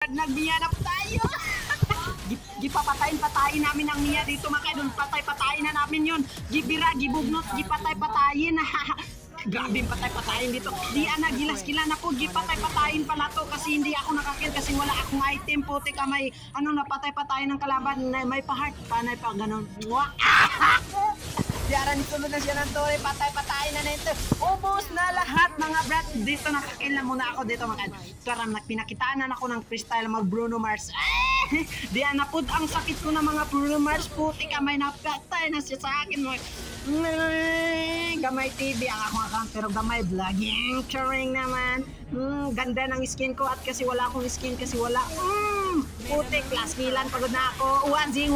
nagmiya na po tayo. Gipapatayin namin ang Mia dito mga kaidol. Patay-patayin na namin yun. Gibira, gibugnot, gipatay-patayin. Grabe patay-patayin dito. Di ana gilas-kila na po. Gipatay-patayin pala to kasi hindi ako nakakil kasi wala akong item po. Teka may ano na patay-patayin ng kalaban. May pa-heart. Panay pa ganun. Diaran sunod na siya ng tore, patay-patayin na nito. Ubus na lahat mga brad. Dito nakakil na muna ako dito mga kaidol. Karam pinakitaan na ako ng freestyle mag Bruno Mars. Diyan na po ang sakit ko ng mga Bruno Mars. Puti ka may napatay na siya sa akin mo. Gamay TV ang akong account pero gamay vlogging. Charing naman. Ganda ng skin ko at kasi wala akong skin kasi wala. Putik, last kilan, pagod na ako. Wazing.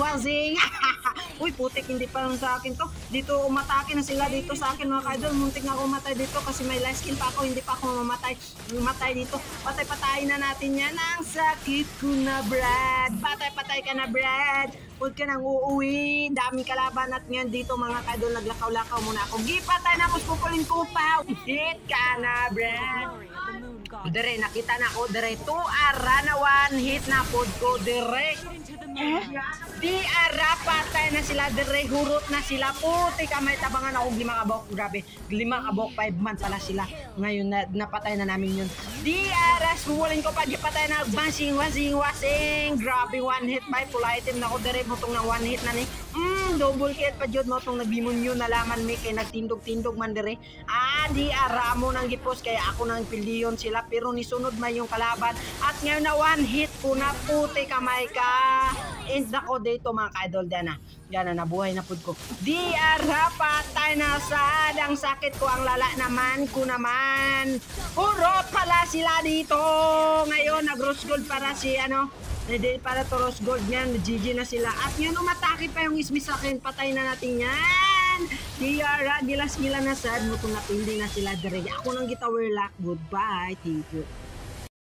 Uy, putik, hindi pa lang sa akin to. Dito, umatake na sila dito sa akin mga kaidol. Muntik na ako umatay dito kasi may life skin pa ako. Hindi pa ako mamatay dito. Patay-patayin na natin yan. Ang sakit ko na, Brad. Patay-patay ka na, Brad. Huwag ka nang uuwi. Daming kalaban at ngayon dito mga kaidol. Naglakaw-lakaw muna ako. Gipatay na ako, spukulin ko pa. Hit ka na, Brad. Dire, nakita na ako. Dire, 2 ara na 1 hit na pod ko. Dire. Di ara, patay na sila. Dire, hurot na sila. Puti ka, may tabangan ako 5 kabok. Grabe, 5 kabok, 5 man pala sila. Ngayon, napatay na namin yun. Di ara, sumulin ko pa. Di patay na. Wasing. Grabe, 1 hit by full item na ako. Dire, motong na 1 hit na ni. Double hit pa dyan. Motong nagbimunyo na laman may kay nagtindog-tindog man dire. Di ara mo nang gipos. Kaya ako nang pilyon sila. Pero nisunod man yung kalaban. At ngayon na 1 hit ko na. Puti kamay ka. And ako dito mga ka-idol dyan na nabuhay na po ko. Di ara, patay na sad. Ang sakit ko, ang lala naman ko naman. Hurot pala sila dito. Ngayon nag-rose gold para si hindi para to rose gold niyan. GG na sila. At yun umatake pa yung ismis sa akin. Patay na natin yan. Di ara, gilas-gila na sad. Mutong napindi na sila dire. Ako nang gitower lock. Goodbye. Thank you.